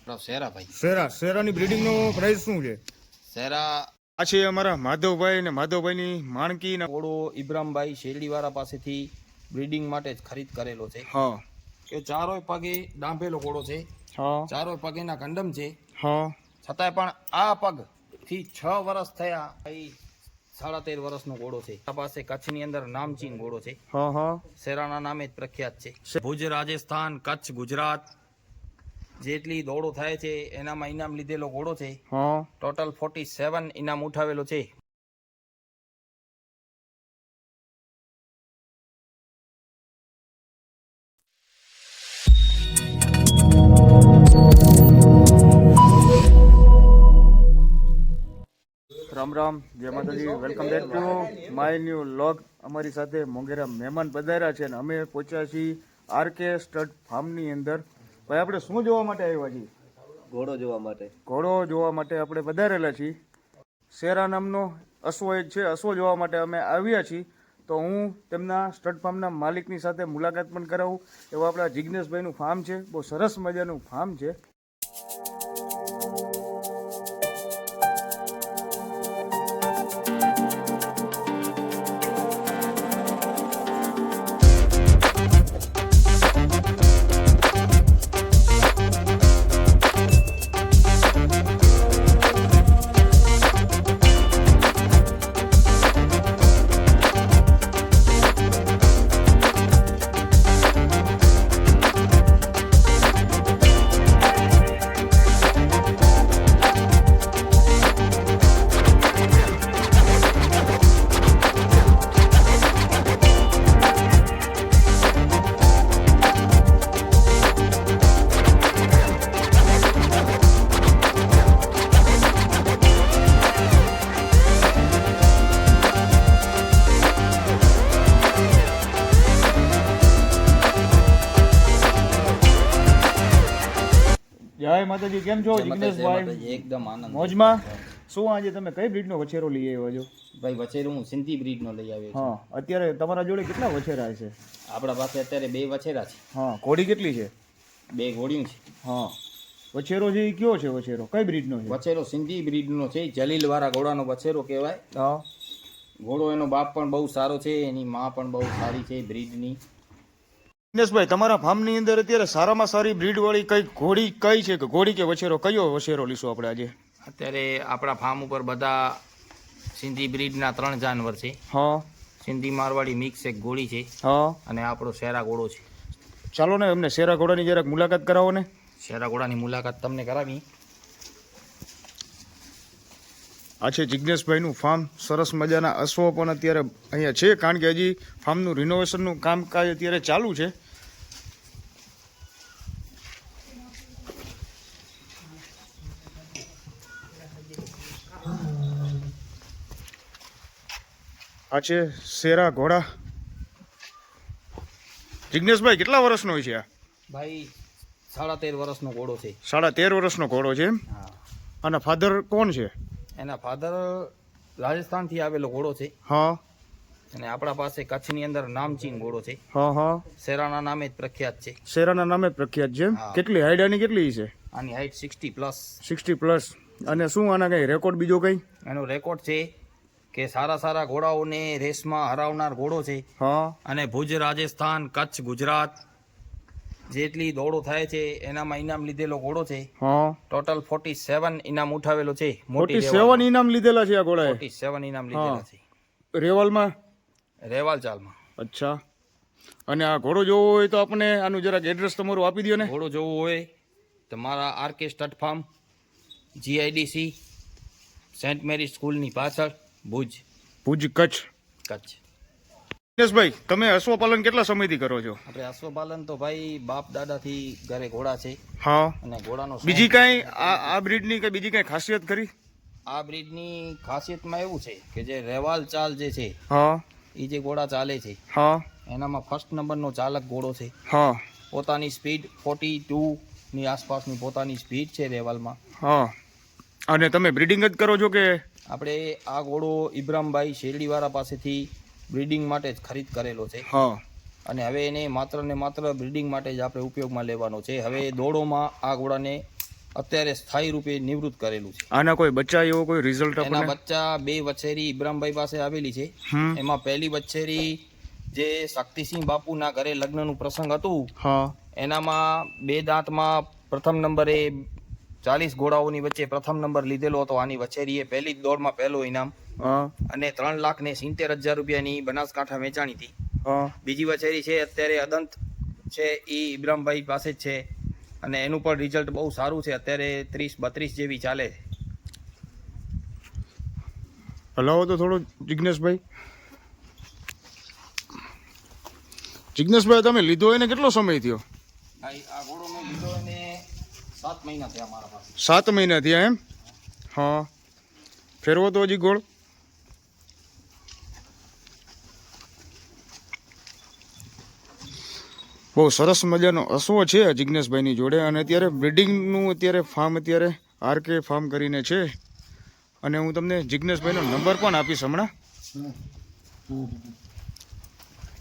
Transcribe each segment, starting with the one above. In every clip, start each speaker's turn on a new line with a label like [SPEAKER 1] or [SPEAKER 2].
[SPEAKER 1] શેરા ભાઈ
[SPEAKER 2] શેરાની બ્રીડિંગ નો પ્રાઇસ શું છે?
[SPEAKER 1] શેરા
[SPEAKER 2] આ છે અમારા માધવભાઈ ને માધવભાઈની માણકી ના
[SPEAKER 1] ઘોડો ઇબ્રામભાઈ શેરડીવાળા પાસેથી બ્રીડિંગ માટે જ ખરીદ કરેલો છે.
[SPEAKER 2] હા
[SPEAKER 1] એ ચારોય પગે ડાંભેલો ઘોડો છે,
[SPEAKER 2] હા
[SPEAKER 1] ચારોય પગેના કંડમ છે.
[SPEAKER 2] હા
[SPEAKER 1] છતાંય પણ આ પગ થી 6 વર્ષ થયા. એ 13.5 વર્ષનો ઘોડો છે. આ પાસે કચ્છની અંદર નામચીન ઘોડો છે.
[SPEAKER 2] હા હા
[SPEAKER 1] શેરાના નામે જ પ્રખ્યાત છે. ભુજ, રાજસ્થાન, કચ્છ, ગુજરાત જેટલી દોડો થાય છે એનામાં ઇનામ લીધેલો ઘોડો છે.
[SPEAKER 2] હા
[SPEAKER 1] ટોટલ 47 ઇનામ ઉઠાવેલો છે.
[SPEAKER 2] રામ રામ, જય માતાજી. Welcome back to my new vlog. અમારી સાથે મોંઘેરા મહેમાન પધાર્યા છે અને અમે પહોંચ્યા છીએ આરકે સ્ટડ ફાર્મની અંદર. ભાઈ આપણે શું જોવા માટે આવ્યા છીએ?
[SPEAKER 3] ઘોડો જોવા માટે.
[SPEAKER 2] ઘોડો જોવા માટે આપણે પધારેલા છીએ. શેરા નામનો અશ્વ એક છે, અશ્વ જોવા માટે અમે આવ્યા છીએ. તો હું તેમના સ્ટડ ફાર્મના માલિકની સાથે મુલાકાત પણ કરાવું. એવું આપણા જિગ્નેશભાઈનું ફાર્મ છે, બહુ સરસ મજાનું ફાર્મ છે. જય માતાજી, કેમ છો જિગ્નેશભાઈ?
[SPEAKER 1] એકદમ આનંદ.
[SPEAKER 2] મોજમાં? શું આજે તમે કઈ બ્રીડનો વછેરો લઈ આવ્યા છો?
[SPEAKER 1] ભાઈ વછેરું હું સિંધી બ્રીડનો લઈ આવ્યો છું.
[SPEAKER 2] હા, અત્યારે તમારા જોડે કેટલા વછેરા છે?
[SPEAKER 1] આપણા પાસે અત્યારે 2 વછેરા છે.
[SPEAKER 2] હા, ઘોડી કેટલી છે?
[SPEAKER 1] 2 ઘોડીયું છે.
[SPEAKER 2] હા, વછેરો છે એ કયો છે? વછેરો કઈ બ્રીડનો છે?
[SPEAKER 1] વછેરો સિંધી બ્રીડનો છે. જલીલવાળા ઘોડાનો વછેરો કહેવાય.
[SPEAKER 2] હા,
[SPEAKER 1] ઘોડો એનો બાપ પણ બહુ સારો છે, એની માં પણ બહુ સારી છે બ્રીડની.
[SPEAKER 2] દિનેશભાઈ, તમારા ફાર્મની અંદર અત્યારે સારામાં સારી બ્રીડ વાળી કઈ ઘોડી કઈ છે? કે ઘોડી કે વછેરો કયો વછેરો લીધો આપણે આજે?
[SPEAKER 1] અત્યારે આપણા ફાર્મ ઉપર બધા સિંધી બ્રીડના 3 જાનવર છે.
[SPEAKER 2] હા
[SPEAKER 1] સિંધી મારવાડી મિક્સ એક ઘોડી છે
[SPEAKER 2] હા,
[SPEAKER 1] અને આપણો શેરા ઘોડો છે.
[SPEAKER 2] ચાલો ને અમને શેરા ઘોડાની જરાક મુલાકાત કરાવો ને.
[SPEAKER 1] શેરા ઘોડાની મુલાકાત તમને કરાવી.
[SPEAKER 2] આ છે જિગ્નેશભાઈનું ફાર્મ. સરસ મજાના અશ્વો પણ અત્યારે અહીંયા છે, કારણ કે હજી ફાર્મનું રિનોવેશનનું કામકાજ અત્યારે ચાલુ છે. આ છે શેરા ઘોડા. જિગ્નેશભાઈ, કેટલા વર્ષનો હોય છે આ?
[SPEAKER 1] ભાઈ 13.5 વર્ષનો ઘોડો છે.
[SPEAKER 2] 13.5 વર્ષનો ઘોડો છે એમ?
[SPEAKER 1] હા.
[SPEAKER 2] અને ફાધર કોણ છે?
[SPEAKER 1] એના ફાધર રાજસ્થાનથી આવેલો ઘોડો છે
[SPEAKER 2] હા
[SPEAKER 1] અને આપણા પાસે કચ્છની અંદર નામચીન ઘોડો છે.
[SPEAKER 2] હા હા,
[SPEAKER 1] શેરાના નામે જ પ્રખ્યાત છે.
[SPEAKER 2] શેરાના નામે જ પ્રખ્યાત છે.
[SPEAKER 1] હા.
[SPEAKER 2] કેટલી હાઈટ આની કેટલી છે?
[SPEAKER 1] આની હાઈટ 60+.
[SPEAKER 2] 60+. અને શું આના કઈ રેકોર્ડ બીજો કઈ?
[SPEAKER 1] એનો રેકોર્ડ છે કે સારા ઘોડાઓને રેસમાં હરાવનાર ઘોડો છે.
[SPEAKER 2] હા
[SPEAKER 1] અને ભુજ, રાજસ્થાન, કચ્છ, ગુજરાત જેટલી દોડો થાય છે એનામાં ઇનામ લીધેલો ઘોડો છે.
[SPEAKER 2] હા,
[SPEAKER 1] ટોટલ 47 ઇનામ ઉઠાવેલો છે.
[SPEAKER 2] 47 ઇનામ લીધેલા છે આ ઘોડાએ?
[SPEAKER 1] 47 ઇનામ લીધેલા છે.
[SPEAKER 2] રેવલમાં?
[SPEAKER 1] રેવાલ ચાલમાં.
[SPEAKER 2] અચ્છા. અને આ ઘોડો જોવો હોય તો આપણે આનું જરાક એડ્રેસ તમારું આપી દો ને.
[SPEAKER 1] ઘોડો જોવો હોય તો મારા RK stud farm, GIDC, saint Mary સ્કૂલની પાછળ, ભુજ,
[SPEAKER 2] ભુજ, કચ્છ. દિનેશભાઈ, તમે અશ્વપાલન કેટલા સમયથી કરો છો?
[SPEAKER 1] આપણે અશ્વપાલન તો ભાઈ બાપ દાદાથી ઘરે ઘોડા છે.
[SPEAKER 2] હા.
[SPEAKER 1] અને ઘોડાનો
[SPEAKER 2] બીજી કઈ આ બ્રીડની કઈ બીજી કઈ ખાસિયત ખરી?
[SPEAKER 1] આ બ્રીડની ખાસિયતમાં એવું છે કે જે રેવાલ ચાલ જે છે
[SPEAKER 2] હા,
[SPEAKER 1] એ જે ઘોડા ચાલે છે
[SPEAKER 2] હા,
[SPEAKER 1] એનામાં ફર્સ્ટ નંબરનો ચાલક ઘોડો છે.
[SPEAKER 2] હા,
[SPEAKER 1] પોતાની સ્પીડ 42 ની આસપાસની પોતાની સ્પીડ છે રેવાલમાં.
[SPEAKER 2] હા. અને તમે બ્રીડિંગ જ કરો છો કે?
[SPEAKER 1] આપણે આ ઘોડો ઇબ્રામભાઈ શેરડીવાળા પાસેથી બ્રીડિંગ માટે જ ખરીદ કરેલો છે.
[SPEAKER 2] હા.
[SPEAKER 1] અને હવે એને માત્ર ને માત્ર બ્રીડિંગ માટે જ આપણે ઉપયોગમાં લેવાનો છે. હવે દોડોમાં આ ઘોડાને અત્યારે સ્થાયી રૂપે નિવૃત્ત કરેલું છે.
[SPEAKER 2] આના કોઈ બચ્ચા એવો કોઈ રિઝલ્ટ
[SPEAKER 1] એના
[SPEAKER 2] આપણને?
[SPEAKER 1] બચ્ચા 2 વછેરી ઇબ્રામભાઈ પાસે આવેલી છે.
[SPEAKER 2] હમ.
[SPEAKER 1] એમાં પહેલી વછેરી જે શક્તિસિંહ બાપુના ઘરે લગ્નનું પ્રસંગ હતું,
[SPEAKER 2] હા
[SPEAKER 1] એનામાં 2 દાંતમાં પ્રથમ નંબરે 40 ઘોડાઓની વચ્ચે પ્રથમ નંબર લીધેલો હતો. આની વછેરીએ પહેલી જ દોડમાં પહેલું ઇનામ
[SPEAKER 2] હા
[SPEAKER 1] અને 3,70,000 રૂપિયાની બનાસકાંઠા વેચાણી હતી.
[SPEAKER 2] હા.
[SPEAKER 1] બીજી વછેરી છે અત્યારે અદંત છે, એ ઇબ્રામભાઈ પાસે જ છે અને એનું પણ રિઝલ્ટ બહુ સારું છે. અત્યારે 30-32 જેવી ચાલે છે.
[SPEAKER 2] હલાવો તો થોડો જિજ્ઞેશભાઈ. જિજ્ઞેશભાઈ, તમે લીધો એને કેટલો સમય થયો?
[SPEAKER 1] આ ઘોડો મેં લીધો એને 7 મહિના થયા મારા પાસે.
[SPEAKER 2] 7 મહિના થયા એમ? હા. ફેરવો તો હજી ગોળ. બહુ સરસ મજાનો અસવો છે જિજ્ઞેશભાઈની જોડે, અને અત્યારે બ્રિડિંગનું અત્યારે ફાર્મ અત્યારે આરકે ફાર્મ કરીને છે. અને હું તમને જિજ્ઞેશભાઈનો નંબર પણ આપીશ હમણાં.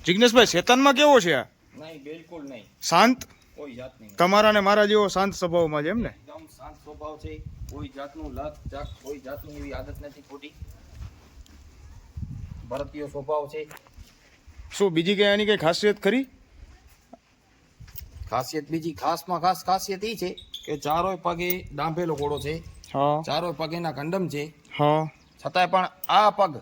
[SPEAKER 2] જિજ્ઞેશભાઈ, શેતાનમાં કેવો છે આ?
[SPEAKER 1] નહીં, બિલકુલ નહીં.
[SPEAKER 2] શાંત?
[SPEAKER 1] કોઈ જાત નહીં.
[SPEAKER 2] તમારા ને મારા જેવો શાંત સ્વભાવમાં છે એમ ને?
[SPEAKER 1] એકદમ શાંત સ્વભાવ છે. કોઈ જાતનું લત ચાક, કોઈ જાતની એવી આદત નથી ખોટી. ભારતીય સ્વભાવ છે.
[SPEAKER 2] શું બીજી કઈ આની કઈ ખાસિયત ખરી?
[SPEAKER 1] ખાસિયત બીજી ખાસમાં ખાસ ખાસિયત એ છે કે ચારોય પગે ડાંભેલો ઘોડો છે.
[SPEAKER 2] હા
[SPEAKER 1] ચારોય પગેના કંડમ છે.
[SPEAKER 2] હા
[SPEAKER 1] છતાંય પણ આ પગ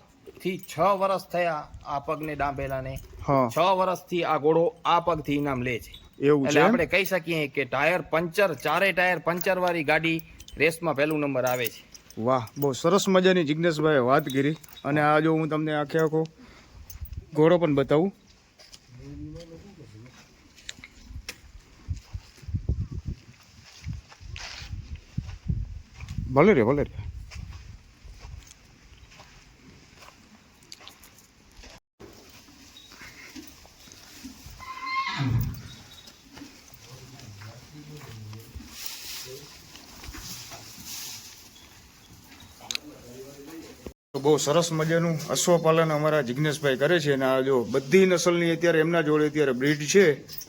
[SPEAKER 1] થી 6 વર્ષ થયા આ પગને ડાંભેલાને.
[SPEAKER 2] હા.
[SPEAKER 1] 6 વર્ષથી આ ઘોડો આ પગથી ઇનામ લે છે.
[SPEAKER 2] એવું છે
[SPEAKER 1] એટલે
[SPEAKER 2] એમ?
[SPEAKER 1] આપણે કહી શકીએ કે ટાયર પંચર, ચારે ટાયર પંચર વાળી ગાડી રેસમાં પહેલું નંબર આવે છે.
[SPEAKER 2] વાહ, બહુ સરસ મજાની જિજ્ઞેશભાઈએ વાત કરી. અને આ જો હું તમને આખે આખો ઘોડો પણ બતાવું. ભલે રે, ભલે રે. બહુ સરસ મજાનું અશ્વપાલન અમારા જિજ્ઞેશભાઈ કરે છે. અને આ જો બધી નસલની અત્યારે એમના જોડે અત્યારે બ્રીડ છે.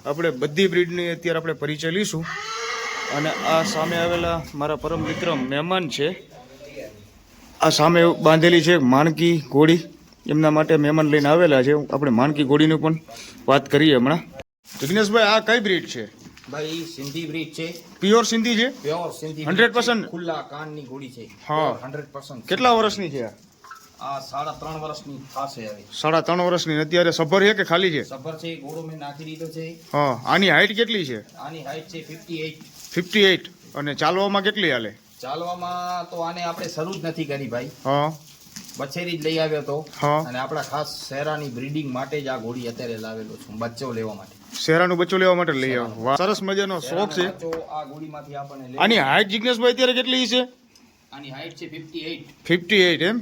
[SPEAKER 2] આપણે બધી બ્રીડની અત્યારે આપણે પરિચય લઈશું. અને આ સામે આવેલા મારા પરમ મિત્ર મહેમાન છે. આ સામે બાંધેલી છે માણકી ઘોડી, એમના માટે મહેમાન લઈને આવેલા છે. આપણે માણકી ઘોડીની પણ વાત કરીએ હમણાં. જિજ્ઞેશભાઈ, આ કઈ બ્રીડ છે?
[SPEAKER 1] ભાઈ સિંધી બ્રીડ છે.
[SPEAKER 2] પ્યોર સિંધી છે?
[SPEAKER 1] પ્યોર સિંધી
[SPEAKER 2] 100%
[SPEAKER 1] ખુલ્લા કાનની ઘોડી છે.
[SPEAKER 2] હા.
[SPEAKER 1] 100%.
[SPEAKER 2] કેટલા વર્ષની છે?
[SPEAKER 1] આ 3.5 વર્ષની થશે હવે.
[SPEAKER 2] 3.5 વર્ષની. અત્યારે સભર છે કે ખાલી છે?
[SPEAKER 1] સફર છે, ઘોડો મેં નાખી દીધો છે.
[SPEAKER 2] હા. આની હાઈટ કેટલી છે?
[SPEAKER 1] આની હાઈટ છે 58.
[SPEAKER 2] 58. અને ચાલવામાં કેટલી હાલે?
[SPEAKER 1] ચાલવામાં તો આને આપણે શરૂ જ નથી કરી ભાઈ.
[SPEAKER 2] હા
[SPEAKER 1] બછેરી જ લઈ આવ્યો તો.
[SPEAKER 2] હા.
[SPEAKER 1] અને આપણા ખાસ શેરાની બ્રીડિંગ માટે જ આ ઘોડી અત્યારે લાવેલો છું, બચ્ચો લેવા માટે.
[SPEAKER 2] શેરાનું બચ્ચું લેવા માટે લઈ આવો. વાહ, સરસ મજાનો શોખ છે.
[SPEAKER 1] બચ્ચો આ ઘોડીમાંથી આપણને લે.
[SPEAKER 2] આની હાઈટ જિજ્ઞેશભાઈ અત્યારે કેટલી છે?
[SPEAKER 1] આની હાઈટ છે 58.
[SPEAKER 2] 58 એમ?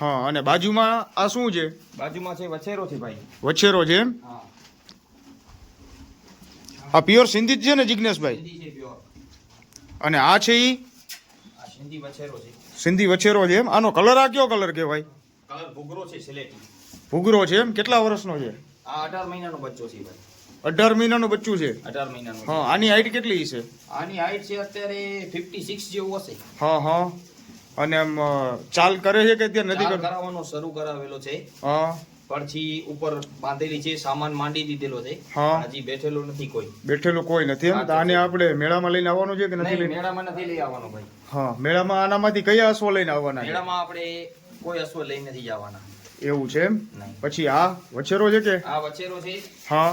[SPEAKER 2] હા. અને બાજુમાં આ શું છે?
[SPEAKER 1] બાજુમાં છે વછેરો છે ભાઈ.
[SPEAKER 2] વછેરો છે એમ?
[SPEAKER 1] હા.
[SPEAKER 2] આ પ્યોર સિંધી જ છે ને જિજ્ઞેશભાઈ?
[SPEAKER 1] સિંધી છે પ્યોર.
[SPEAKER 2] અને આ છે ઈ
[SPEAKER 1] આ સિંધી વછેરો છે.
[SPEAKER 2] સિંધી વછેરો છે એમ? આનો કલર આ કયો કલર કહેવાય?
[SPEAKER 1] કલર ભૂગરો છે, સિલેટી.
[SPEAKER 2] ભૂગરો છે એમ? કેટલા વર્ષનો છે?
[SPEAKER 1] આ 18 મહિનાનો બચ્ચો છે ભાઈ.
[SPEAKER 2] 18 મહિનાનું બચ્ચું છે?
[SPEAKER 1] 18 મહિનાનો.
[SPEAKER 2] હા. આની હાઈટ કેટલી છે?
[SPEAKER 1] આની હાઈટ છે અત્યારે 56 જેવું હશે.
[SPEAKER 2] હા હા. અને આમ ચાલ કરે છે કે અત્યારે નથી
[SPEAKER 1] ચાલ
[SPEAKER 2] કરતો?
[SPEAKER 1] કરાવવાનો શરૂ કરાવેલો છે.
[SPEAKER 2] હા
[SPEAKER 1] પડછી ઉપર બાંધેલી છે, સામાન માંડી દીધેલો છે.
[SPEAKER 2] હા.
[SPEAKER 1] હજી બેઠેલો નથી કોઈ.
[SPEAKER 2] બેઠેલું કોઈ નથી એમ? તો આને આપણે મેળામાં લઈને આવવાનું છે કે નથી
[SPEAKER 1] નહીં,
[SPEAKER 2] લઈને?
[SPEAKER 1] મેળામાં નથી લઈ આવવાનો ભાઈ.
[SPEAKER 2] હા. મેળામાં આનામાંથી કયા અશ્વો લઈને આવવાના છે?
[SPEAKER 1] મેળામાં આપણે કોઈ અશ્વ લઈ નથી જવાના.
[SPEAKER 2] એવું છે એમ?
[SPEAKER 1] નહીં.
[SPEAKER 2] પછી આ વછેરો છે કે?
[SPEAKER 1] આ વછેરો છે,
[SPEAKER 2] હા.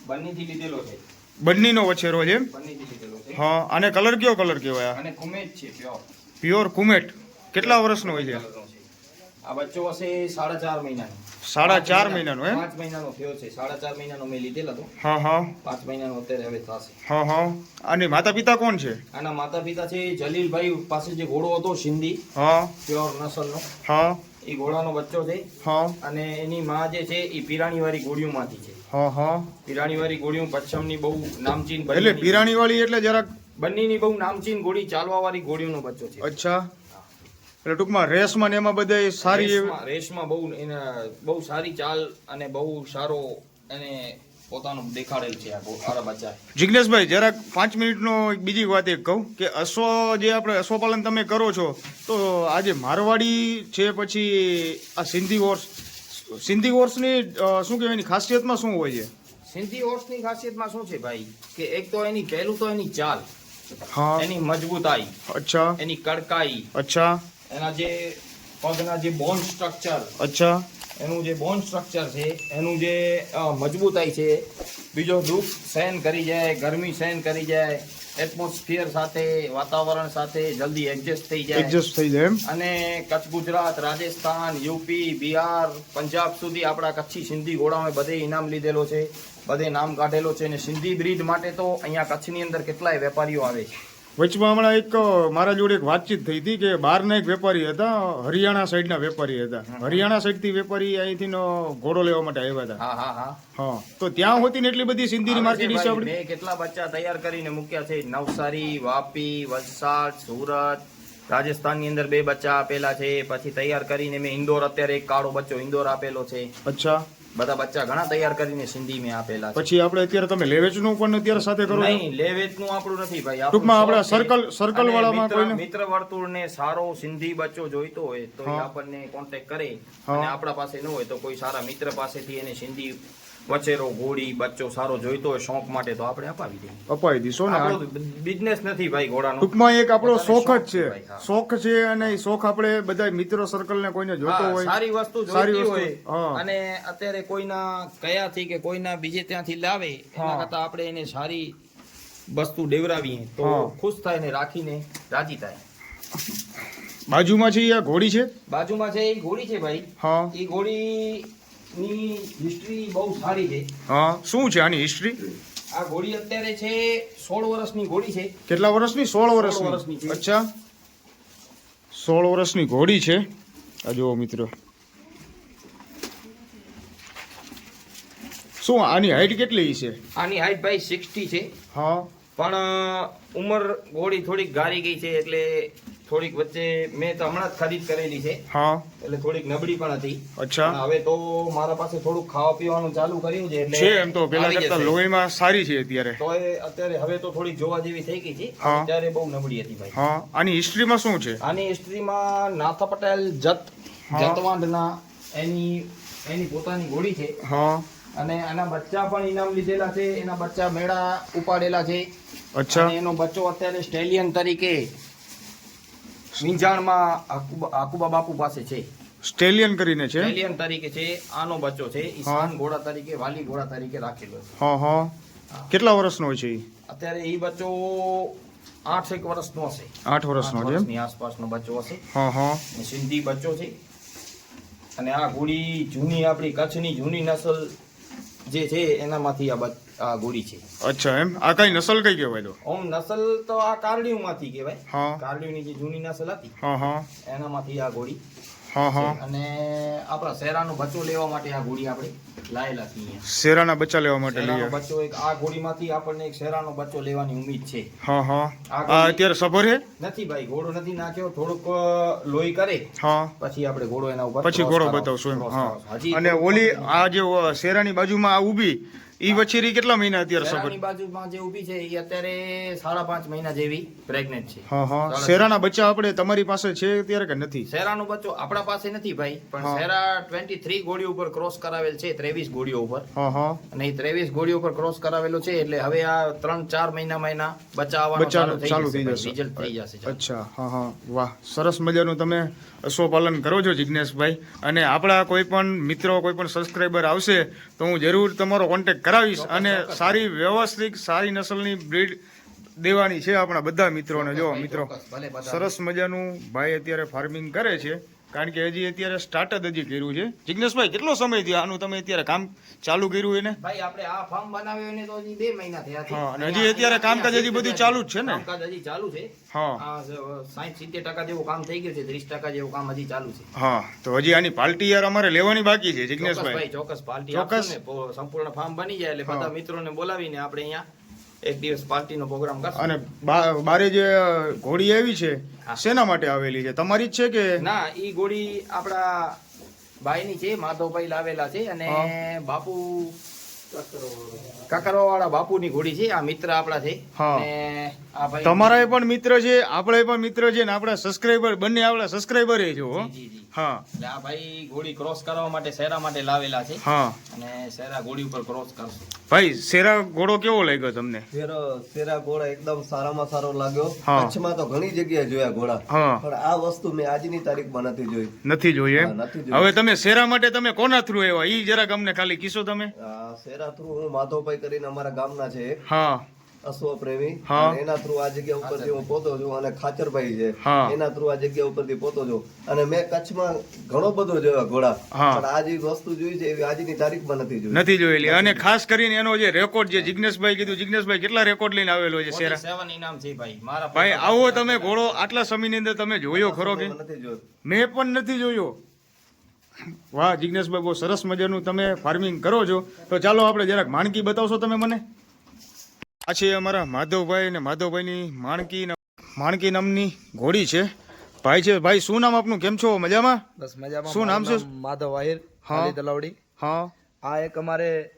[SPEAKER 1] બંનેથી લીધેલો છે.
[SPEAKER 2] બંનીનો વછેરો છે એમ?
[SPEAKER 1] બંનેથી લીધેલો છે.
[SPEAKER 2] હા. આને કલર કયો કલર કહેવાય?
[SPEAKER 1] અને કુમેજ છે પ્યોર.
[SPEAKER 2] પ્યોર કુમેટ. કેટલા વર્ષનો હોય છે?
[SPEAKER 1] કલરનો છે. આ બચ્ચો હશે 4.5 મહિનાનો.
[SPEAKER 2] 4.5 મહિનાનો એમ?
[SPEAKER 1] 5 મહિનાનો થયો છે. 4.5 મહિનાનો મેં લીધેલો હતો.
[SPEAKER 2] હા હા
[SPEAKER 1] 5 મહિનાનો અત્યારે હવે થશે.
[SPEAKER 2] હા હા. આની માતા પિતા કોણ છે?
[SPEAKER 1] આના માતા પિતા છે જલીલભાઈ પાસે જે ઘોડો હતો સિંધી
[SPEAKER 2] હા
[SPEAKER 1] પ્યોર નસલનો,
[SPEAKER 2] હા
[SPEAKER 1] એ ઘોડાનો બચ્ચો છે.
[SPEAKER 2] હા
[SPEAKER 1] અને એની માં જે છે એ પીરાણીવાળી ઘોડીઓમાંથી છે.
[SPEAKER 2] હા હા.
[SPEAKER 1] પીરાણીવાળી ઘોડીઓ પચ્છમની બહુ નામચીન
[SPEAKER 2] એટલે પિરાણી વાળી એટલે જરાક
[SPEAKER 1] બંનેની બહુ નામચીન ઘોડી, ચાલવાવાળી ઘોડીઓનો બચ્ચો છે.
[SPEAKER 2] અચ્છા. એટલે ટૂંકમાં રેસમાં ને એમાં બધા સારી એવી
[SPEAKER 1] રેસમાં બહુ સારી ચાલ અને બહુ સારો એને પોતાનું દેખાડેલ છે આ બચ્ચા.
[SPEAKER 2] જિજ્ઞેશભાઈ જરાક 5 મિનિટનો એક બીજી વાત એક કહું કે અશ્વ જે આપણે અશ્વપાલન તમે કરો છો તો આજે મારવાડી છે પછી આ સિંધી હોર્સની શું કહેવાય એની ખાસિયતમાં શું હોય છે?
[SPEAKER 1] સિંધી હોર્સની ખાસિયતમાં શું છે ભાઈ કે એક તો એની પહેલું તો એની ચાલ,
[SPEAKER 2] હા,
[SPEAKER 1] એની મજબૂતાઈ,
[SPEAKER 2] અચ્છા,
[SPEAKER 1] એની કડકાઈ,
[SPEAKER 2] અચ્છા,
[SPEAKER 1] એના જે પગના જે બોન સ્ટ્રક્ચર,
[SPEAKER 2] અચ્છા,
[SPEAKER 1] એનું જે બોન સ્ટ્રક્ચર છે, એનું જે મજબૂતાઈ છે. બીજો દુઃખ સહન કરી જાય, ગરમી સહન કરી જાય, એટમોસ્ફિયર સાથે, વાતાવરણ સાથે જલ્દી એડજસ્ટ થઈ જાય
[SPEAKER 2] એમ.
[SPEAKER 1] અને કચ્છ, ગુજરાત, રાજસ્થાન, યુપી, બિહાર, પંજાબ સુધી આપણા કચ્છી સિંધી ઘોડાઓએ બધે ઇનામ લીધેલો છે, બધે નામ કાઢેલો છે. અને સિંધી બ્રીડ માટે તો અહીંયા કચ્છની અંદર કેટલાય વેપારીઓ આવે છે.
[SPEAKER 2] વચમાં હમણાં એક મારા જોડે એક વાતચીત થઈ હતી કે બહારના એક વેપારી હતા, હરિયાણા સાઈડના વેપારી હતા. હરિયાણા સાઈડથી વેપારી અહીંથી ઘોડો લેવા માટે આવ્યા હતા.
[SPEAKER 1] હા હા હા
[SPEAKER 2] હા, તો ત્યાં હોતી ને એટલી બધી સિંધીની માર્કેટ વિશે આપણે
[SPEAKER 1] મેં કેટલા બચ્ચા તૈયાર કરીને મૂક્યા છે. નવસારી, વાપી, વલસાડ, સુરત, રાજસ્થાનની અંદર 2 બચ્ચા આપેલા છે. પછી તૈયાર કરીને મેં ઇન્દોર, અત્યારે એક કાળો બચ્ચો ઇન્દોર આપેલો છે.
[SPEAKER 2] અચ્છા,
[SPEAKER 1] બધા બચ્ચા ઘણા તૈયાર કરીને સિંધી મેં આપેલા છે.
[SPEAKER 2] પછી આપણે અત્યારે તમે લેવેચનું પણ અત્યારે સાથે કરો છો?
[SPEAKER 1] નહીં, લે વેચનું આપણું નથી ભાઈ.
[SPEAKER 2] ટૂંકમાં આપણા સર્કલ વાળામાં કોઈને
[SPEAKER 1] મિત્ર વર્તુળને સારો સિંધી બચ્ચો જોઈતો હોય તો એ આપણને કોન્ટેક્ટ કરે.
[SPEAKER 2] હા.
[SPEAKER 1] અને આપણા પાસે ન હોય તો કોઈ સારા મિત્ર પાસેથી એને સિંધી વચેરો, ઘોડી, બચ્ચો સારો જોઈતો હોય શોખ માટે તો આપણે અપાવી દઈએ.
[SPEAKER 2] અપાવી દીશો ને.
[SPEAKER 1] આપણો બિઝનેસ નથી ભાઈ ઘોડાનો.
[SPEAKER 2] ટૂંકમાં એક આપણો
[SPEAKER 1] પોતાનો
[SPEAKER 2] શોખ જ છે.
[SPEAKER 1] ભાઈ, હા.
[SPEAKER 2] શોખ છે અને એ શોખ આપણે બધા મિત્ર સર્કલને કોઈને જોતો
[SPEAKER 1] હા,
[SPEAKER 2] હોય,
[SPEAKER 1] સારી વસ્તુ
[SPEAKER 2] સારી
[SPEAKER 1] જોઈતી
[SPEAKER 2] વસ્તુ,
[SPEAKER 1] હોય
[SPEAKER 2] હા.
[SPEAKER 1] અને અત્યારે કોઈના કયાથી કે કોઈના બીજે ત્યાંથી લાવે એના
[SPEAKER 2] હા.
[SPEAKER 1] કરતા આપણે એને સારી વસ્તુ દેવરાવીએ તો
[SPEAKER 2] હા.
[SPEAKER 1] ખુશ થાય ને રાખીને રાજી થાય.
[SPEAKER 2] બાજુમાં છે એ આ ઘોડી છે.
[SPEAKER 1] બાજુમાં છે એ ઘોડી છે ભાઈ.
[SPEAKER 2] હા,
[SPEAKER 1] એ ઘોડીની હિસ્ટ્રી બહુ સારી છે.
[SPEAKER 2] હા, શું છે આની હિસ્ટ્રી?
[SPEAKER 1] આ ઘોડી અત્યારે છે 16 વર્ષની ઘોડી છે.
[SPEAKER 2] કેટલા વર્ષની? 16
[SPEAKER 1] વર્ષની
[SPEAKER 2] વર્ષની.
[SPEAKER 1] છે.
[SPEAKER 2] અચ્છા, 16 વર્ષની ઘોડી છે. આ જુઓ મિત્રો, શું આની હાઈટ કેટલી છે?
[SPEAKER 1] આની હાઈટ ભાઈ 60 છે.
[SPEAKER 2] હા,
[SPEAKER 1] પણ ઉંમર ઘોડી થોડીક ગારી ગઈ છે એટલે થોડીક વચ્ચે મેં તો હમણાં જ ખરીદ કરેલી છે
[SPEAKER 2] હા,
[SPEAKER 1] એટલે થોડીક નબળી પણ હતી.
[SPEAKER 2] અચ્છા,
[SPEAKER 1] પણ હવે તો મારા પાસે થોડુંક ખાવા પીવાનું ચાલુ કર્યું છે એટલે
[SPEAKER 2] છે એમ તો પેલા
[SPEAKER 1] આવી
[SPEAKER 2] કરતા
[SPEAKER 1] જશે.
[SPEAKER 2] લોહીમાં સારી છે અત્યારે.
[SPEAKER 1] તો એ અત્યારે હવે તો થોડીક જોવા જેવી થઈ ગઈ છે.
[SPEAKER 2] હા.
[SPEAKER 1] અત્યારે બહુ નબળી હતી ભાઈ.
[SPEAKER 2] હા, આની હિસ્ટ્રીમાં શું છે?
[SPEAKER 1] આની હિસ્ટ્રીમાં નાથા પટેલ
[SPEAKER 2] હા.
[SPEAKER 1] જતવાંડના એની પોતાની ઘોડી છે.
[SPEAKER 2] હા,
[SPEAKER 1] અને એના બચ્ચા પણ ઇનામ લીધેલા છે. એના બચ્ચા મેળા ઉપાડેલા છે.
[SPEAKER 2] અચ્છા,
[SPEAKER 1] અને એનો બચ્ચો અત્યારે સ્ટેલિયન તરીકે વિંજાણમાં આકુબા બાપુ પાસે છે.
[SPEAKER 2] સ્ટેલિયન કરીને છે.
[SPEAKER 1] સ્ટેલિયન તરીકે છે. આનો બચ્ચો છે. ઈ
[SPEAKER 2] હા.
[SPEAKER 1] શાન ઘોડા તરીકે, વાલી ઘોડા તરીકે રાખેલો છે.
[SPEAKER 2] હા, હા, કેટલા વર્ષનો હોય છે ઈ?
[SPEAKER 1] અત્યારે ઈ બચ્ચો 8 વર્ષનો હશે.
[SPEAKER 2] 8 વર્ષનો
[SPEAKER 1] 8
[SPEAKER 2] છે એમ?
[SPEAKER 1] વર્ષની આસપાસનો બચ્ચો હશે.
[SPEAKER 2] હા, હા,
[SPEAKER 1] અને સિંધી બચ્ચો છે. અને આ ઘોડી જૂની આપણી કચ્છની જૂની નસલ જે છે એનામાંથી આ ઘોડી છે.
[SPEAKER 2] અચ્છા, એમ. આ કઈ નસલ કઈ કહેવાય? તો
[SPEAKER 1] ઓમ નસલ તો આ કારડીઓમાંથી કહેવાય.
[SPEAKER 2] હા,
[SPEAKER 1] કારડીઓની જે જૂની નસલ હતી
[SPEAKER 2] હા, હા,
[SPEAKER 1] એનામાંથી આ ઘોડી
[SPEAKER 2] હા,
[SPEAKER 1] છે.
[SPEAKER 2] હા,
[SPEAKER 1] અને આપણા શેરાનો બચ્ચો લેવા માટે આ ઘોડી આપણે લાયેલા છીએ અહીંયા.
[SPEAKER 2] શેરાના બચ્ચા લેવા માટે
[SPEAKER 1] શેરાનો
[SPEAKER 2] લઈએ.
[SPEAKER 1] બચ્ચો એક આ ઘોડીમાંથી આપણને એક શેરાનો બચ્ચો લેવાની ઉમ્મીદ છે.
[SPEAKER 2] હા, હા,
[SPEAKER 1] આ
[SPEAKER 2] આ અત્યારે સબર છે.
[SPEAKER 1] નથી ભાઈ, ઘોડો નથી નાખ્યો. થોડુંક લોહી કરે
[SPEAKER 2] હા,
[SPEAKER 1] પછી આપણે ઘોડો એના ઉપર
[SPEAKER 2] પછી
[SPEAKER 1] cross
[SPEAKER 2] ઘોડો
[SPEAKER 1] કરાવશું.
[SPEAKER 2] બતાવશું એમ.
[SPEAKER 1] cross
[SPEAKER 2] હા,
[SPEAKER 1] કરાવશું. હજી
[SPEAKER 2] અને
[SPEAKER 1] થોડુંક
[SPEAKER 2] ઓલી
[SPEAKER 1] થોડુંક
[SPEAKER 2] આ જે શેરાની બાજુમાં આ ઊભી ઈ વચ્ચેરી કેટલા મહિના અત્યારે સબર?
[SPEAKER 1] શેરાની બાજુમાં જે ઊભી છે એ અત્યારે 5.5 મહિના જેવી પ્રેગ્નેન્ટ છે.
[SPEAKER 2] હા, હા, શેરાના બચ્ચા આપણે તમારી પાસે છે અત્યારે કે નથી?
[SPEAKER 1] શેરાનો બચ્ચો આપણા પાસે નથી ભાઈ, પણ
[SPEAKER 2] હા.
[SPEAKER 1] શેરા 23 ઘોડીઓ ઉપર ક્રોસ કરાવેલ છે. 23 ઘોડીઓ ઉપર.
[SPEAKER 2] હા, હા,
[SPEAKER 1] અને એ 23 ઘોડીઓ ઉપર ક્રોસ કરાવેલો છે એટલે હવે આ 3-4 મહિનામાં એના બચ્ચા આવવાનું
[SPEAKER 2] બચ્ચા ચાલુ થઈ જશે.
[SPEAKER 1] રિઝલ્ટ થઈ જશે.
[SPEAKER 2] અચ્છા, હા, હા, વાહ, સરસ મજાનું તમે અશ્વપાલન કરો છો જિજ્ઞેશભાઈ. અને આપણા કોઈ પણ મિત્રો, કોઈ પણ સબસ્ક્રાઈબર આવશે તો હું જરૂર તમારો કોન્ટેક્ટ કરાવીશ.
[SPEAKER 1] ચોક્કસ,
[SPEAKER 2] અને
[SPEAKER 1] ચોક્કસ.
[SPEAKER 2] સારી વ્યવસ્થિત સારી નસલની બ્રીડ દેવાની છે આપણા બધા મિત્રોને. જો
[SPEAKER 1] ચોક્કસ,
[SPEAKER 2] મિત્રો,
[SPEAKER 1] ચોક્કસ, ભલે બધા.
[SPEAKER 2] સરસ મજાનું ભાઈ અત્યારે ફાર્મિંગ કરે છે. કારણ કે હજી અત્યારે સ્ટાર્ટ જ હજી કર્યું છે. જિજ્ઞેશભાઈ, કેટલો સમય થયો આનું તમે અત્યારે કામ ચાલુ કર્યું એને?
[SPEAKER 1] ભાઈ આપણે આ ફાર્મ બનાવ્યો એને તો હજી 2 મહિના થયા છે.
[SPEAKER 2] હા, અને હજી અત્યારે કામકાજ હજી બધું ચાલુ જ છે ને?
[SPEAKER 1] કામકાજ હજી ચાલુ છે.
[SPEAKER 2] હા,
[SPEAKER 1] આ 60-70% જેવું કામ થઈ ગયું છે. 30% જેવું કામ હજી ચાલુ છે.
[SPEAKER 2] હા, તો હજી આની પાર્ટી યાર અમારે લેવાની બાકી છે
[SPEAKER 1] ચોક્કસ
[SPEAKER 2] જિજ્ઞેશભાઈ.
[SPEAKER 1] ભાઈ, ચોક્કસ પાર્ટી
[SPEAKER 2] ચોક્કસ.
[SPEAKER 1] આપશું ને. સંપૂર્ણ ફાર્મ બની જાય એટલે
[SPEAKER 2] હા.
[SPEAKER 1] બધા મિત્રોને બોલાવીને આપણે અહીંયા એક દિવસ પાર્ટીનો પ્રોગ્રામ કરશું.
[SPEAKER 2] અને બારે જે ઘોડી આવી છે
[SPEAKER 1] હા.
[SPEAKER 2] શેના માટે આવેલી છે? તમારી જ છે કે?
[SPEAKER 1] ના, ઈ ઘોડી આપણા ભાઈની છે. માધવભાઈ લાવેલા છે અને
[SPEAKER 2] હા.
[SPEAKER 1] બાપુ કાકરવા વાળા બાપુની ઘોડી છે. આ મિત્ર આપણા છે.
[SPEAKER 2] હા.
[SPEAKER 1] અને આ ભાઈ
[SPEAKER 2] તમારા પણ મિત્ર છે, આપણે પણ મિત્ર છે ને આપણા સબસ્ક્રાઇબર બંને આપણા સબસ્ક્રાઇબર છો હો.
[SPEAKER 1] જી, જી.
[SPEAKER 2] હા
[SPEAKER 1] એટલે આ ભાઈ ઘોડી ક્રોસ કરવા માટે શેરા માટે લાવેલા છે.
[SPEAKER 2] હા
[SPEAKER 1] અને શેરા ઘોડી ઉપર ક્રોસ કરશે.
[SPEAKER 2] ભાઈ શેરા ઘોડો કેવો લાગ્યો તમને?
[SPEAKER 3] શેરા ઘોડા એકદમ સારામાં સારો લાગ્યો.
[SPEAKER 2] હા.
[SPEAKER 3] કચ્છમાં તો ઘણી જગ્યાએ જોયા ઘોડા,
[SPEAKER 2] હા
[SPEAKER 3] પણ આ વસ્તુ મેં આજની તારીખમાં નથી જોઈ.
[SPEAKER 2] નથી જોઈએ
[SPEAKER 3] હા, નથી જોઈ.
[SPEAKER 2] હવે તમે શેરા માટે તમે કોના થ્રુ આવ્યા ઈ જરાક અમને ખાલી કીશો તમે?
[SPEAKER 3] આ શેરા થ્રુ હું માધવભાઈ કરીને અમારા ગામના છે એક
[SPEAKER 2] હા
[SPEAKER 3] અશ્વ પ્રેમી,
[SPEAKER 2] હા.
[SPEAKER 3] અને એના થ્રુ આ જગ્યા ઉપરથી હું પોતો છું, અને ખાચરભાઈ છે
[SPEAKER 2] હા.
[SPEAKER 3] એના થ્રુ આ જગ્યા ઉપરથી પોતો છું. અને મેં કચ્છમાં ઘણો બધો જોયો ઘોડા,
[SPEAKER 2] હા.
[SPEAKER 3] પણ આ જે વસ્તુ જોઈ છે એવી આજની તારીખમાં નથી જોઈ.
[SPEAKER 2] નથી જોયેલી. અને ખાસ કરીને એનો જે રેકોર્ડ જે જિગ્નેશભાઈ કીધું, જિગ્નેશભાઈ કેટલા રેકોર્ડ લઈને આવેલો છે શેરા?
[SPEAKER 1] 47 ઇનામ છે ભાઈ. મારા
[SPEAKER 2] ભાઈ આવો તમે ઘોડો આટલા સમયની અંદર તમે જોયો ખરો કે?
[SPEAKER 3] નથી જોયો.
[SPEAKER 2] મેં પણ નથી જોયો. વાહ જિગ્નેશભાઈ, બહુ સરસ મજાનું તમે ફાર્મિંગ કરો છો. તો ચાલો આપણે જરાક માણકી બતાવશો તમે મને? આ છે અમારા માધવભાઈ, ને માધવભાઈની માણકી નામની ઘોડી છે. ભાઈ છે. ભાઈ શું નામ આપનું? કેમ છો? મજામાં?
[SPEAKER 4] બસ મજામાં.
[SPEAKER 2] શું નામ છે?
[SPEAKER 4] માધવ આહિર,
[SPEAKER 2] હા.
[SPEAKER 4] ખાલી તલાવડી.
[SPEAKER 2] હા
[SPEAKER 4] આ એક અમારે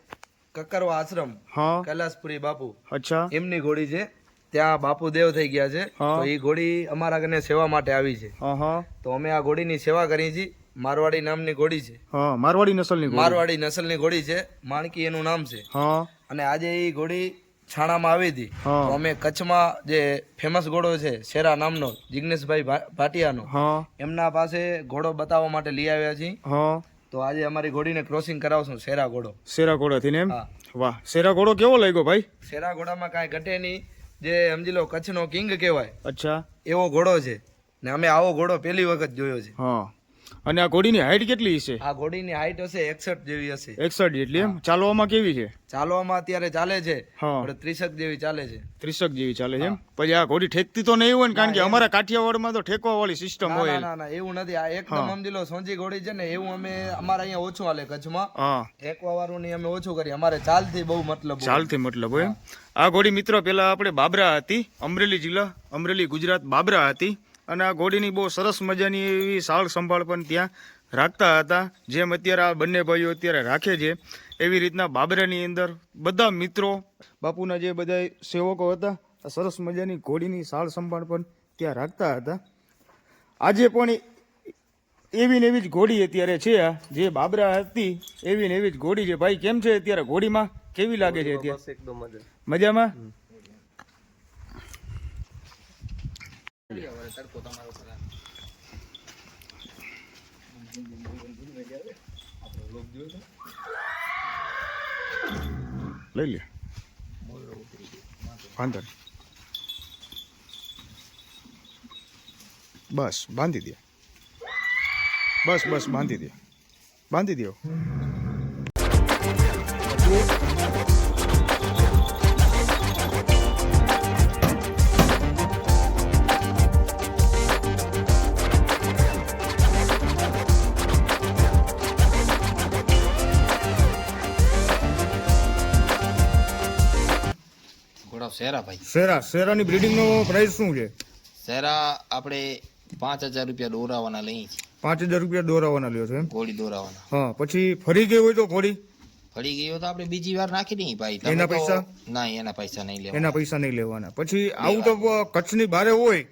[SPEAKER 4] કકરવા આશ્રમ
[SPEAKER 2] હા
[SPEAKER 4] કૈલાસપુરી બાપુ
[SPEAKER 2] અચ્છા
[SPEAKER 4] એમની ઘોડી છે. ત્યાં બાપુ દેવ થઈ ગયા છે,
[SPEAKER 2] હા.
[SPEAKER 4] તો એ ઘોડી અમારા ઘરે સેવા માટે આવી છે.
[SPEAKER 2] હા હા
[SPEAKER 4] તો અમે આ ઘોડીની સેવા કરી છે. મારવાડી નામની ઘોડી છે,
[SPEAKER 2] હા મારવાડી નસલની ઘોડી.
[SPEAKER 4] મારવાડી નસલની ઘોડી છે. માણકી એનું નામ છે.
[SPEAKER 2] હા
[SPEAKER 4] અને આજે એ ઘોડી છાણામાં આવી હતી.
[SPEAKER 2] હા.
[SPEAKER 4] તો અમે કચ્છમાં જે ફેમસ ઘોડો છે શેરા નામનો, જિગ્નેશભાઈ ભાટિયાનો,
[SPEAKER 2] હા
[SPEAKER 4] એમના પાસે ઘોડો બતાવવા માટે લઈ આવ્યા છીએ.
[SPEAKER 2] હા
[SPEAKER 4] તો આજે અમારી ઘોડીને ક્રોસિંગ કરાવશું શેરા ઘોડો.
[SPEAKER 2] શેરા ઘોડાથી ને એમ?
[SPEAKER 4] હા.
[SPEAKER 2] વાહ, શેરા ઘોડો કેવો લાગ્યો ભાઈ?
[SPEAKER 4] શેરા ઘોડામાં કાંઈ ઘટે નહીં. જે સમજી લો કચ્છનો કિંગ કહેવાય
[SPEAKER 2] અચ્છા.
[SPEAKER 4] એવો ઘોડો છે. ને અમે આવો ઘોડો પહેલી વખત જોયો છે.
[SPEAKER 2] હા. અને આ ઘોડીની હાઈટ કેટલી છે?
[SPEAKER 4] આ ઘોડીની હાઈટ હશે 61 જેવી હશે.
[SPEAKER 2] 61 જેટલી એમ? ચાલવામાં કેવી છે?
[SPEAKER 4] ચાલવામાં અત્યારે ચાલે છે
[SPEAKER 2] હા.
[SPEAKER 4] પણ 30 જેવી ચાલે છે.
[SPEAKER 2] 30 જેવી ચાલે છે એમ? પછી આ ઘોડી ઠેકતી તો નહીં હોય ને? કારણ કે અમારા કાઠિયાવાડમાં તો ઠેકવા વાળી સિસ્ટમ
[SPEAKER 4] ના
[SPEAKER 2] હોય.
[SPEAKER 4] ના ના એવું નથી. આ એકદમ સમજી લો સોંજી ઘોડી છે ને, એવું અમે અમારા અહીંયા ઓછું હાલે કચ્છમાં.
[SPEAKER 2] હા
[SPEAKER 4] ઠેકવા વાળું ની અમે ઓછું કરીએ. અમારે ચાલથી બહુ મતલબ હોય.
[SPEAKER 2] ચાલથી મતલબ હોય એમ? આ ઘોડી મિત્રો પેલા આપણે બાબરા હતી, અમરેલી જિલ્લા, અમરેલી ગુજરાત બાબરા હતી. અને આ ઘોડીની બહુ સરસ મજાની એવી સાળ સંભાળ પણ ત્યાં રાખતા હતા, જેમ અત્યારે આ બંને ભાઈઓ અત્યારે રાખે છે. એવી રીતના બાબરાની અંદર બધા મિત્રો, બાપુના જે બધા સેવકો હતા, આ સરસ મજાની ઘોડીની સાળ સંભાળ પણ ત્યાં રાખતા હતા. આજે પણ એવી ને એવી જ ઘોડી અત્યારે છે. આ જે બાબરા હતી એવી ને એવી જ ઘોડી છે. ભાઈ કેમ છે અત્યારે? ઘોડીમાં કેવી લાગે છે અત્યારે?
[SPEAKER 3] બસ એકદમ મજા.
[SPEAKER 2] મજામાં? લઈ લે વાંધો નહીં. બસ બાંધી દે. બસ બાંધી દે. બાંધી દો.
[SPEAKER 1] ઘોડા શેરા ભાઈ.
[SPEAKER 2] શેરાની બ્રીડિંગનો પ્રાઇસ શું છે?
[SPEAKER 1] શેરા આપણે 5000 રૂપિયા દોરાવાના લઈએ છીએ.
[SPEAKER 2] 5000 રૂપિયા દોરાવાના લ્યો છો એમ?
[SPEAKER 1] ઘોડી દોરાવાના.
[SPEAKER 2] હા. પછી ફરી ગઈ હોય તો ઘોડી?
[SPEAKER 1] ફળી ગઈ હોય તો આપણે બીજી વાર નાખી દઈએ ભાઈ. તમે
[SPEAKER 2] એના
[SPEAKER 1] તો-
[SPEAKER 2] પૈસા?
[SPEAKER 1] ના, એના પૈસા નહીં લેવા.
[SPEAKER 2] એના પૈસા નહીં લેવાના. પછી આઉટ ઓફ કચ્છની બારે હોય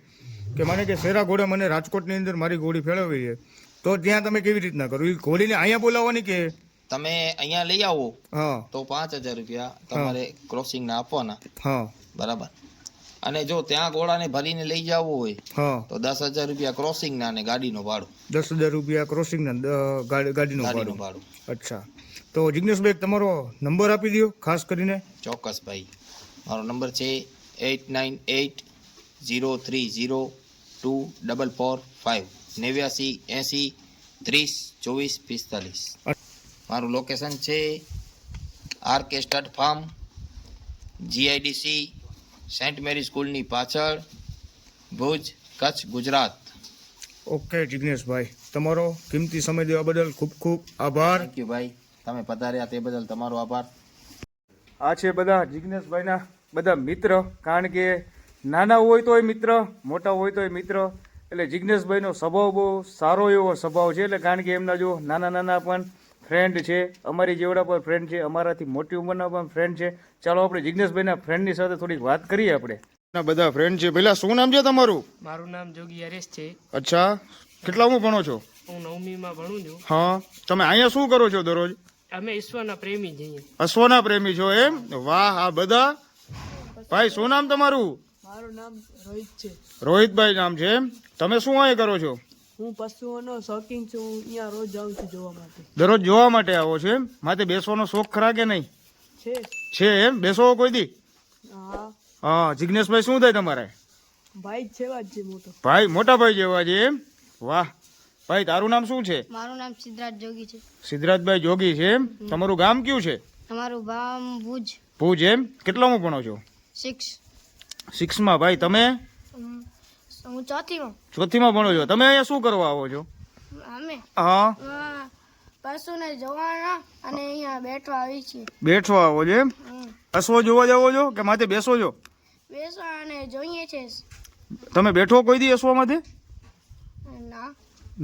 [SPEAKER 2] કે માને કે શેરા ઘોડા મને રાજકોટની અંદર મારી ઘોડી ફેરવવી છે, તો ત્યાં તમે કેવી રીતના કરો? એ ઘોડીને અહીંયા બોલાવવાની કે?
[SPEAKER 1] તમે અહીંયા લઈ આવો
[SPEAKER 2] હા
[SPEAKER 1] તો 5000 રૂપિયા તમારે ક્રોસિંગ ના આપવાના.
[SPEAKER 2] હા
[SPEAKER 1] બરાબર. અને જો ત્યાં ઘોડાને ભરીને લઈ જવું હોય
[SPEAKER 2] હા.
[SPEAKER 1] તો 10000 રૂપિયા ક્રોસિંગ ના અને ગાડીનો ભાડું.
[SPEAKER 2] 10,000 રૂપિયા ક્રોસિંગના, ગાડીનું
[SPEAKER 1] ગાડીનું
[SPEAKER 2] ભાડું.
[SPEAKER 1] ભાડું.
[SPEAKER 2] અચ્છા. તો જિગ્નેશભાઈ તમારો નંબર આપી દો ખાસ કરીને.
[SPEAKER 1] ચોક્કસ ભાઈ. મારો નંબર છે 8980302445 8980302445. મારું લોકેશન છે RK stud farm, GIDC, saint Mary સ્કૂલની પાછળ, ભુજ, કચ્છ, ગુજરાત.
[SPEAKER 2] ઓકે જિગ્નેશભાઈ, તમારો કિંમતી સમય દેવા બદલ ખૂબ ખૂબ આભાર.
[SPEAKER 1] થેન્ક યુ ભાઈ. તમે પધાર્યા તે બદલ તમારો આભાર.
[SPEAKER 2] આ છે બધા જિગ્નેશભાઈના બધા મિત્ર. કારણ કે નાના હોય તોય મિત્ર, મોટા હોય તોય મિત્ર. એટલે જિગ્નેશભાઈનો સ્વભાવ બહુ સારો એવો સ્વભાવ છે. એટલે કારણ કે એમના જો નાના નાના પણ ફ્રેન્ડ છે, અમારી જેવડા પણ ફ્રેન્ડ છે, અમારાથી મોટી ઉંમરના પણ ફ્રેન્ડ છે. ચાલો આપણે જિજ્ઞેશભાઈના ફ્રેન્ડની સાથે થોડીક વાત કરીએ આપણે. બધા ફ્રેન્ડ છે. પહેલા શું નામ છે તમારું?
[SPEAKER 5] મારું નામ જોગી હરેશ છે.
[SPEAKER 2] અચ્છા, કેટલામાં ભણો છો?
[SPEAKER 5] હું 9મીમાં ભણું છું.
[SPEAKER 2] હા, તમે અહીંયા શું કરો છો દરરોજ?
[SPEAKER 5] અમે ઈશ્વરના પ્રેમી છીએ.
[SPEAKER 2] અશ્વના પ્રેમી છો એમ? વાહ, આ બધા ભાઈ શું નામ તમારું?
[SPEAKER 6] મારું નામ રોહિત છે.
[SPEAKER 2] રોહિતભાઈ નામ છે એમ? તમે શું અહીંયા કરો છો?
[SPEAKER 6] હું પશુઓનો શોખીન છું. હું અહીંયા રોજ જાઉં છું જોવા માટે.
[SPEAKER 2] દરરોજ જોવા માટે આવો છો એમ? માથે બેસવાનો શોખ ખરા કે નહીં?
[SPEAKER 6] છે
[SPEAKER 2] એમ? બેસો કોઈ દી?
[SPEAKER 6] હા,
[SPEAKER 2] હા. જિજ્ઞેશભાઈ શું થાય તમારે?
[SPEAKER 6] ભાઈ જેવા જ છે મોટો.
[SPEAKER 2] ભાઈ, મોટા ભાઈ જેવા છે એમ? વાહ. ભાઈ તારું નામ શું છે?
[SPEAKER 7] મારું નામ સિદ્ધરાજ જોગી છે.
[SPEAKER 2] સિદ્ધરાજભાઈ જોગી છે એમ? તમારું ગામ કયું છે?
[SPEAKER 7] અમારું ગામ ભુજ.
[SPEAKER 2] ભુજ એમ? કેટલામાં ભણો છો?
[SPEAKER 7] 6.
[SPEAKER 2] 6માં. ભાઈ તમે?
[SPEAKER 7] હું 4થીમાં.
[SPEAKER 2] 4થીમાં ભણો છો. તમે અહીંયા શું કરવા આવો છો?
[SPEAKER 7] અમે
[SPEAKER 2] હા,
[SPEAKER 7] પશુને જોવાના અને અહીંયા બેઠવા આવી છીએ.
[SPEAKER 2] બેઠવા આવો છો એમ? અશ્વ જોવા જાવો છો કે માથે બેસો છો?
[SPEAKER 7] બેસવા અને જોઈએ છે.
[SPEAKER 2] તમે બેઠો કોઈ દી અશ્વમાંથી?
[SPEAKER 7] ના,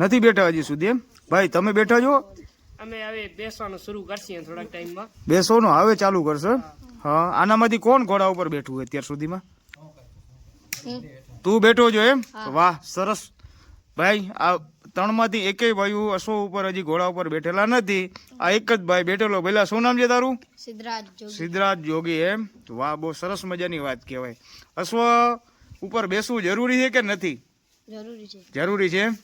[SPEAKER 2] નથી બેઠા હજી સુધી એમ? ભાઈ તમે બેઠા છો?
[SPEAKER 5] અમે હવે બેસવાનું શરૂ કરશું થોડાક ટાઈમમાં.
[SPEAKER 2] બેસવાનું હવે ચાલુ કરશો એમ? હા. આનામાંથી કોણ ઘોડા ઉપર બેઠું હોય અત્યાર સુધીમાં? તું બેઠો છો એમ? વાહ, સરસ. ભાઈ આ 3માંથી એકેય ભાઈઓ અશ્વ ઉપર હજી ઘોડા ઉપર બેઠેલા નથી. આ એક જ ભાઈ બેઠેલો. પહેલા શું નામ છે તારું?
[SPEAKER 7] સિદ્ધરાજ જોગી.
[SPEAKER 2] સિદ્ધરાજ જોગી એમ? વાહ, બહુ સરસ મજાની વાત કહેવાય. અશ્વ ઉપર બેસવું જરૂરી છે કે નથી?
[SPEAKER 7] જરૂરી છે.
[SPEAKER 2] જરૂરી છે એમ?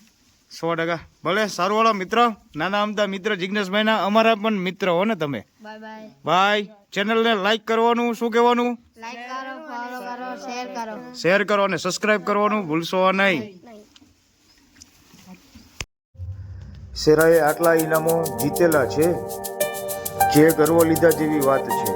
[SPEAKER 2] 100%. ભલે, સારું. વાળો મિત્ર, નાના અમતા મિત્ર જિજ્ઞેશભાઈના અમારા પણ મિત્ર હો ને તમે.
[SPEAKER 7] Bye bye.
[SPEAKER 2] ભાઈ ચેનલને લાઈક કરવાનું, શું કહેવાનું?
[SPEAKER 7] લાઈક કરો, ફોલો કરો, શેર કરો.
[SPEAKER 2] શેર કરો અને સબસ્ક્રાઇબ કરવાનું ભૂલશો નહીં. સેરાએ આટલા ઇનામો જીતેલા છે, જે ગર્વ લીધા જેવી વાત છે.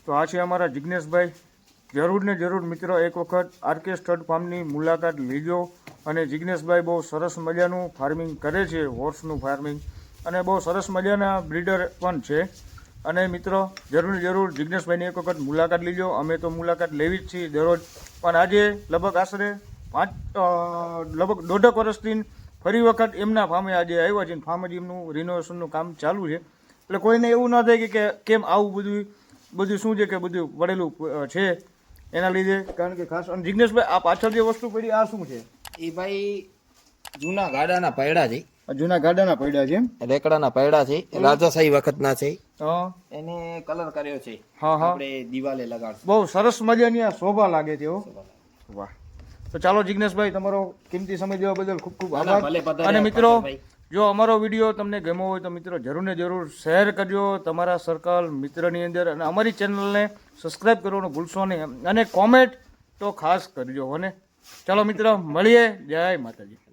[SPEAKER 2] તો આ છે અમારા જિજ્ઞેશભાઈ. જરૂર ને જરૂર મિત્રો એક વખત આરકે સ્ટડ ફાર્મની મુલાકાત લેજો. અને જિજ્ઞેશભાઈ બહુ સરસ મજાનું ફાર્મિંગ કરે છે, હોર્સનું ફાર્મિંગ, અને બહુ સરસ મજાના બ્રીડર પણ છે. અને મિત્રો જરૂર ને જરૂર જિજ્ઞેશભાઈની એક વખત મુલાકાત લેજો. અમે તો મુલાકાત લેવી જ છીએ દરરોજ, પણ આજે લગભગ આશરે 1.5 વર્ષથી ફરી વખત એમના ફાર્મે આજે આવ્યા છે. ફાર્મ જ એમનું રિનોવેશનનું કામ ચાલુ છે. એટલે કોઈને એવું ન થાય કે કેમ આવું બધું શું છે કે બધું પડેલું છે એના લીધે. કારણ કે ખાસ અને જિજ્ઞેશભાઈ આ પાછળ જે વસ્તુ પડી આ શું છે?
[SPEAKER 1] એ ભાઈ જૂના ગાડાના પૈડા છે,
[SPEAKER 2] જૂના ગાડાના પડ્યા છે એમ?
[SPEAKER 1] રેકડાના પૈડા છે, રાજાશાહી વખતના છે.
[SPEAKER 2] હા
[SPEAKER 1] એને કલર કર્યો છે.
[SPEAKER 2] હા.
[SPEAKER 1] આપણે દિવાલે લગાડશું.
[SPEAKER 2] બહુ સરસ મજાની આ શોભા લાગે છે. વાહ. તો ચાલો જિજ્ઞેશભાઈ, તમારો કિંમતી સમય દેવા બદલ ખૂબ ખૂબ
[SPEAKER 1] ભલે
[SPEAKER 2] આભાર.
[SPEAKER 1] પધાર્યા,
[SPEAKER 2] અને મિત્રો
[SPEAKER 1] ભાઈ.
[SPEAKER 2] જો અમારો વિડીયો તમને ગમ્યો હોય તો મિત્રો જરૂર ને જરૂર શેર કરજો તમારા સર્કલ મિત્રની અંદર, અને અમારી ચેનલને સબસ્ક્રાઇબ કરવાનું ભૂલશો નહીં, અને કોમેન્ટ તો ખાસ કરજો. અને ચાલો મિત્રો મળીએ. જય માતાજી.